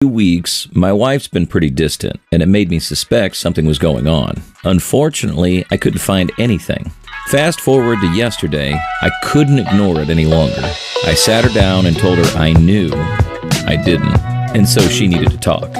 Weeks, my wife's been pretty distant, and it made me suspect something was going on. Unfortunately, I couldn't find anything. Fast forward to yesterday, I couldn't ignore it any longer. I sat her down and told her I knew I didn't, and so she needed to talk.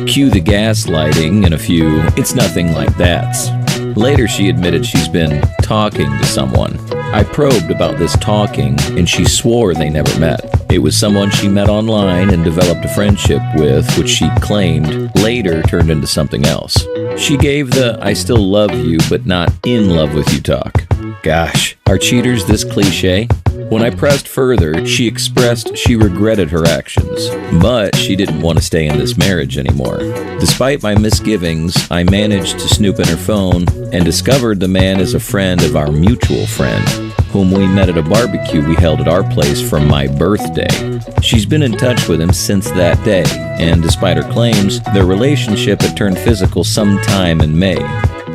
Cue the gaslighting and a few, "it's nothing like that's." Later, she admitted she's been talking to someone. I probed about this talking, and she swore they never met. It was someone she met online and developed a friendship with, which she claimed later turned into something else. She gave the "I still love you, but not in love with you" talk. Gosh, are cheaters this cliche? When I pressed further, she expressed she regretted her actions, but she didn't want to stay in this marriage anymore. Despite my misgivings, I managed to snoop in her phone and discovered the man is a friend of our mutual friend, whom we met at a barbecue we held at our place for my birthday. She's been in touch with him since that day, and despite her claims, their relationship had turned physical sometime in May.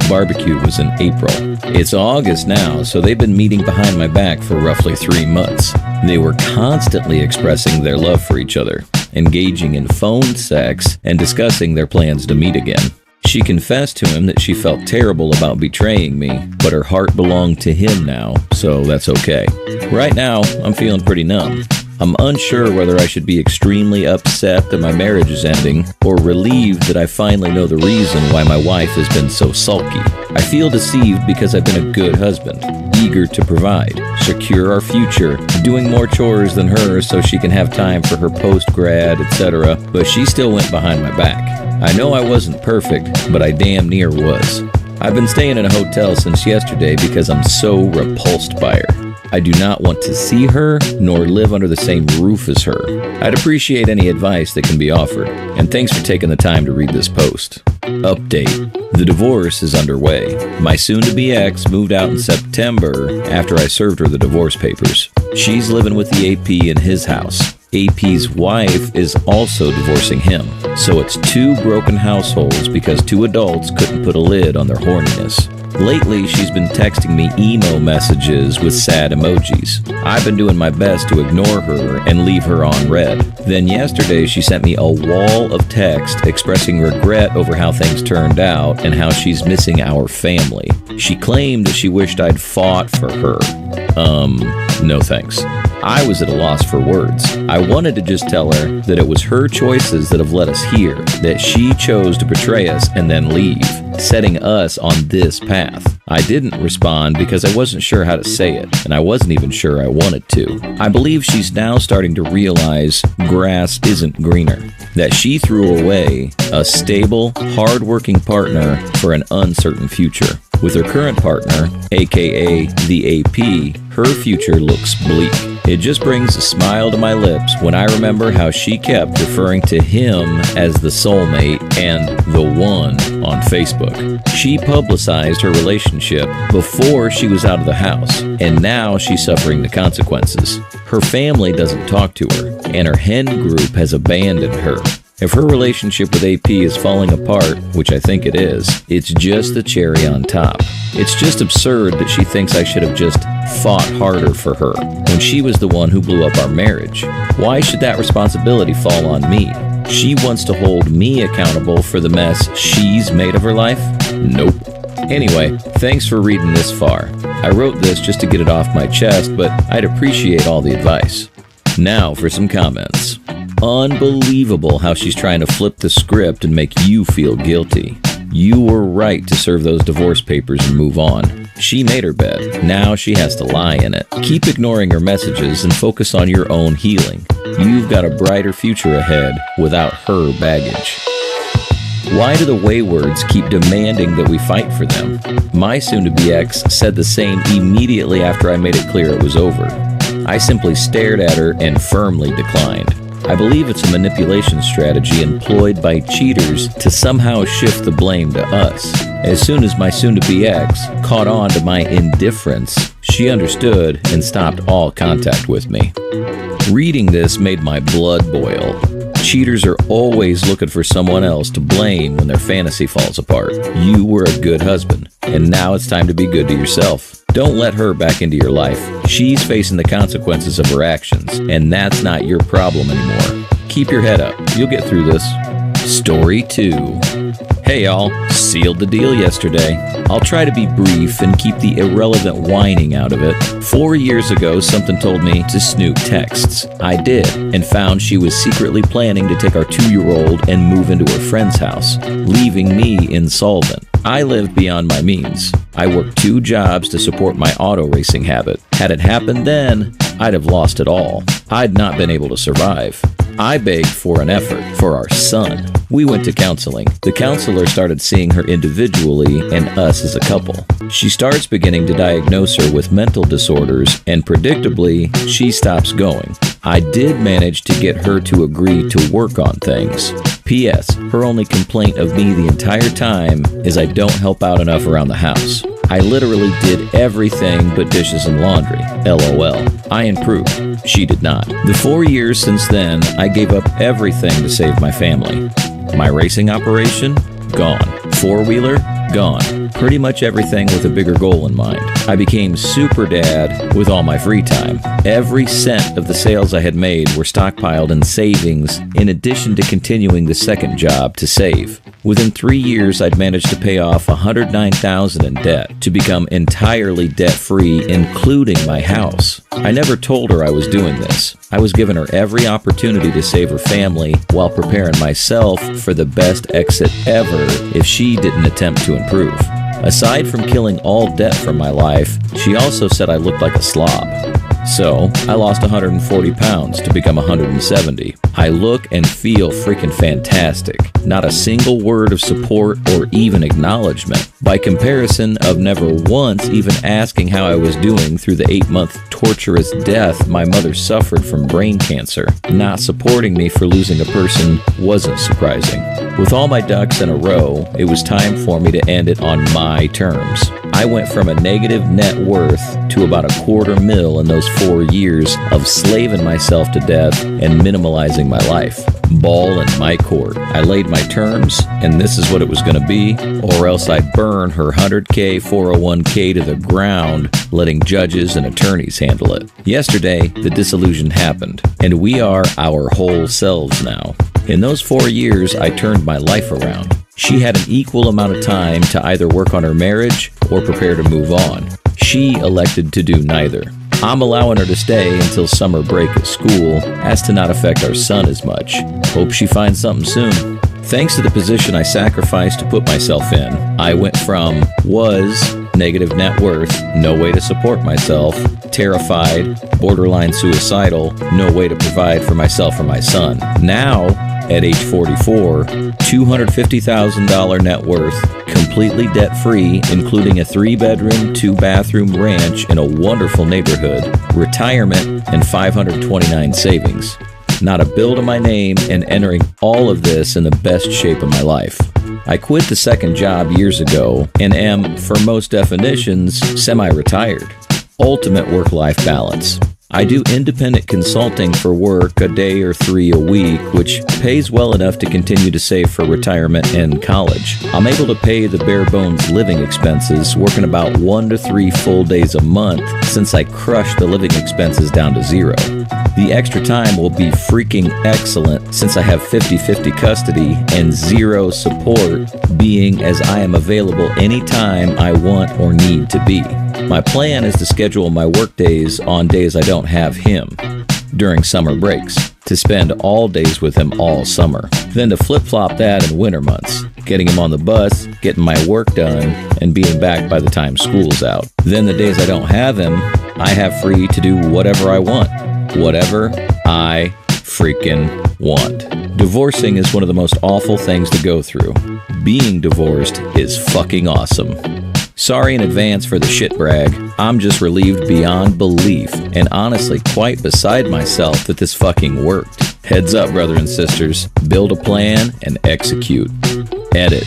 Barbecue was in April. It's August now, so they've been meeting behind my back for roughly 3 months. They were constantly expressing their love for each other, engaging in phone sex, and discussing their plans to meet again. She confessed to him that she felt terrible about betraying me, but her heart belonged to him now, so that's okay. Right now, I'm feeling pretty numb. I'm unsure whether I should be extremely upset that my marriage is ending, or relieved that I finally know the reason why my wife has been so sulky. I feel deceived because I've been a good husband, eager to provide, secure our future, doing more chores than her so she can have time for her post-grad, etc., but she still went behind my back. I know I wasn't perfect, but I damn near was. I've been staying in a hotel since yesterday because I'm so repulsed by her. I do not want to see her, nor live under the same roof as her. I'd appreciate any advice that can be offered, and thanks for taking the time to read this post. Update. The divorce is underway. My soon-to-be ex moved out in September after I served her the divorce papers. She's living with the AP in his house. AP's wife is also divorcing him, so it's 2 broken households because 2 adults couldn't put a lid on their horniness. Lately, she's been texting me emo messages with sad emojis. I've been doing my best to ignore her and leave her on read. Then yesterday, she sent me a wall of text expressing regret over how things turned out and how she's missing our family. She claimed that she wished I'd fought for her. No thanks. I was at a loss for words. I wanted to just tell her that it was her choices that have led us here, that she chose to betray us and then leave, setting us on this path. I didn't respond because I wasn't sure how to say it, and I wasn't even sure I wanted to. I believe she's now starting to realize grass isn't greener, that she threw away a stable, hard-working partner for an uncertain future. With her current partner, aka the AP, her future looks bleak. It just brings a smile to my lips when I remember how she kept referring to him as the soulmate and the one on Facebook. She publicized her relationship before she was out of the house, and now she's suffering the consequences. Her family doesn't talk to her, and her hen group has abandoned her. If her relationship with AP is falling apart, which I think it is, it's just the cherry on top. It's just absurd that she thinks I should have just fought harder for her when she was the one who blew up our marriage. Why should that responsibility fall on me? She wants to hold me accountable for the mess she's made of her life? Nope. Anyway, thanks for reading this far. I wrote this just to get it off my chest, but I'd appreciate all the advice. Now for some comments. Unbelievable how she's trying to flip the script and make you feel guilty. You were right to serve those divorce papers and move on. She made her bed. Now she has to lie in it. Keep ignoring her messages and focus on your own healing. You've got a brighter future ahead without her baggage. Why do the waywards keep demanding that we fight for them? My soon-to-be ex said the same immediately after I made it clear it was over. I simply stared at her and firmly declined. I believe it's a manipulation strategy employed by cheaters to somehow shift the blame to us. As soon as my soon-to-be ex caught on to my indifference, she understood and stopped all contact with me. Reading this made my blood boil. Cheaters are always looking for someone else to blame when their fantasy falls apart. You were a good husband, and now it's time to be good to yourself. Don't let her back into your life. She's facing the consequences of her actions, and that's not your problem anymore. keep your head up. You'll get through this. Story 2. Hey y'all, sealed the deal yesterday. I'll try to be brief and keep the irrelevant whining out of it. 4 years ago, something told me to snoop texts. I did, and found she was secretly planning to take our 2-year-old and move into her friend's house, leaving me insolvent. I lived beyond my means. I worked 2 jobs to support my auto racing habit. Had it happened then, I'd have lost it all. I'd not been able to survive. I begged for an effort for our son. We went to counseling. The counselor started seeing her individually and us as a couple. She starts beginning to diagnose her with mental disorders, and predictably, she stops going. I did manage to get her to agree to work on things. P.S. Her only complaint of me the entire time is I don't help out enough around the house. I literally did everything but dishes and laundry. LOL. I improved. She did not. The 4 years since then, I gave up everything to save my family. My racing operation? Gone. 4-wheeler? Gone. Pretty much everything with a bigger goal in mind. I became super dad with all my free time. Every cent of the sales I had made were stockpiled in savings, in addition to continuing the second job to save. Within 3 years, I'd managed to pay off $109,000 in debt to become entirely debt-free, including my house. I never told her I was doing this. I was giving her every opportunity to save her family while preparing myself for the best exit ever if she didn't attempt to improve. Aside from killing all debt from my life, she also said I looked like a slob. So, I lost 140 pounds to become 170. I look and feel freaking fantastic. Not a single word of support or even acknowledgement. By comparison of never once even asking how I was doing through the 8-month torturous death my mother suffered from brain cancer. Not supporting me for losing a person wasn't surprising. With all my ducks in a row, it was time for me to end it on my terms. I went from a negative net worth to about $250,000 in those 4 years of slaving myself to death and minimalizing my life. Ball in my court. I laid my terms, and this is what it was going to be, or else I'd burn her $100K 401K to the ground, letting judges and attorneys handle it. Yesterday, the dissolution happened, and we are our whole selves now. In those 4 years, I turned my life around. She had an equal amount of time to either work on her marriage or prepare to move on. She elected to do neither. I'm allowing her to stay until summer break at school, as to not affect our son as much. Hope she finds something soon. Thanks to the position I sacrificed to put myself in, I went from negative net worth, no way to support myself, terrified, borderline suicidal, no way to provide for myself or my son. Now, at age 44, $250,000 net worth, completely debt-free, including a 3-bedroom, 2-bathroom ranch in a wonderful neighborhood, retirement, and $529 savings. Not a bill to my name, and entering all of this in the best shape of my life. I quit the second job years ago and am, for most definitions, semi-retired. Ultimate work-life balance. I do independent consulting for work a day or 3 a week, which pays well enough to continue to save for retirement and college. I'm able to pay the bare bones living expenses, working about 1 to 3 full days a month since I crushed the living expenses down to 0. The extra time will be freaking excellent since I have 50-50 custody and 0 support, being as I am available anytime I want or need to be. My plan is to schedule my work days on days I don't have him during summer breaks, to spend all days with him all summer, then to flip-flop that in winter months, getting him on the bus, getting my work done, and being back by the time school's out. Then the days I don't have him, I have free to do whatever I want. Whatever I freaking want. Divorcing is one of the most awful things to go through. Being divorced is fucking awesome. Sorry in advance for the shit brag. I'm just relieved beyond belief and honestly quite beside myself that this fucking worked. Heads up, brother and sisters. Build a plan and execute. Edit.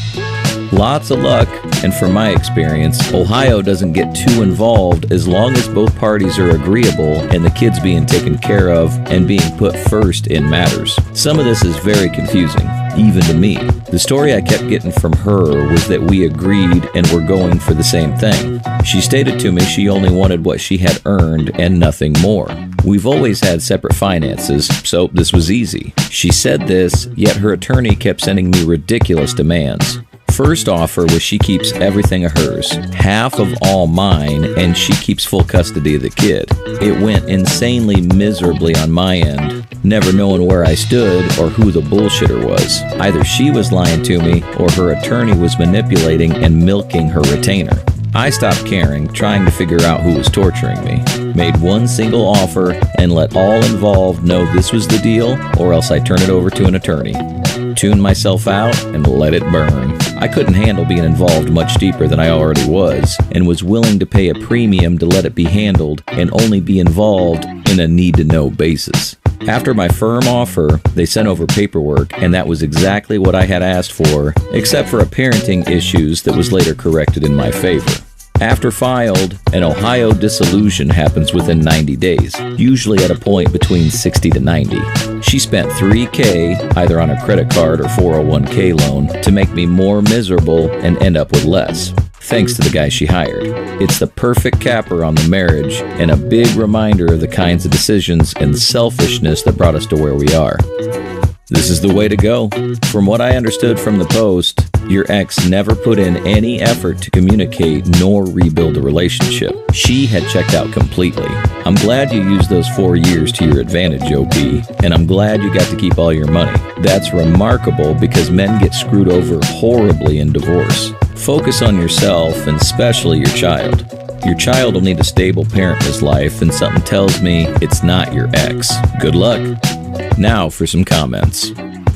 Lots of luck, and from my experience, Ohio doesn't get too involved as long as both parties are agreeable and the kids being taken care of and being put first in matters. Some of this is very confusing. even to me. The story I kept getting from her was that we agreed and were going for the same thing. She stated to me she only wanted what she had earned and nothing more. We've always had separate finances, so this was easy. She said this, yet her attorney kept sending me ridiculous demands. First offer was she keeps everything of hers, half of all mine, and she keeps full custody of the kid. It went insanely miserably on my end, never knowing where I stood or who the bullshitter was. Either she was lying to me or her attorney was manipulating and milking her retainer. I stopped caring, trying to figure out who was torturing me. Made one single offer and let all involved know this was the deal, or else I turn it over to an attorney. Tune myself out and let it burn. I couldn't handle being involved much deeper than I already was, and was willing to pay a premium to let it be handled and only be involved in a need-to-know basis. After my firm offer, they sent over paperwork, and that was exactly what I had asked for, except for a parenting issues that was later corrected in my favor. After filed, an Ohio dissolution happens within 90 days, usually at a point between 60 to 90. She spent $3,000, either on a credit card or 401k loan, to make me more miserable and end up with less, thanks to the guy she hired. It's the perfect capper on the marriage and a big reminder of the kinds of decisions and selfishness that brought us to where we are. This is the way to go. From what I understood from the post, your ex never put in any effort to communicate nor rebuild the relationship. She had checked out completely. I'm glad you used those 4 years to your advantage, OP, and I'm glad you got to keep all your money. That's remarkable because men get screwed over horribly in divorce. Focus on yourself and especially your child. Your child will need a stable parent in his life, and something tells me it's not your ex. Good luck. Now for some comments.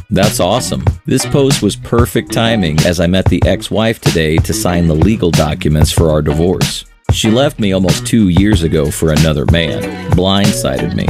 That's awesome. This post was perfect timing as I met the ex-wife today to sign the legal documents for our divorce. She left me almost 2 years ago for another man, blindsided me.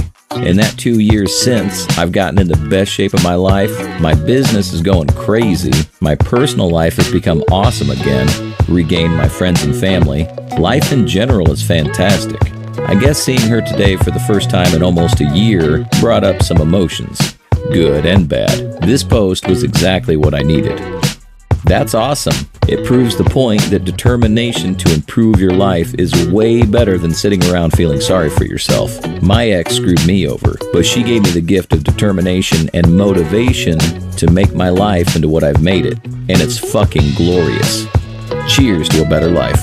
In that 2 years since, I've gotten in the best shape of my life, my business is going crazy, my personal life has become awesome again, regained my friends and family, life in general is fantastic. I guess seeing her today for the first time in almost a year brought up some emotions, good and bad. This post was exactly what I needed. That's awesome. It proves the point that determination to improve your life is way better than sitting around feeling sorry for yourself. My ex screwed me over, but she gave me the gift of determination and motivation to make my life into what I've made it, and it's fucking glorious. Cheers to a better life.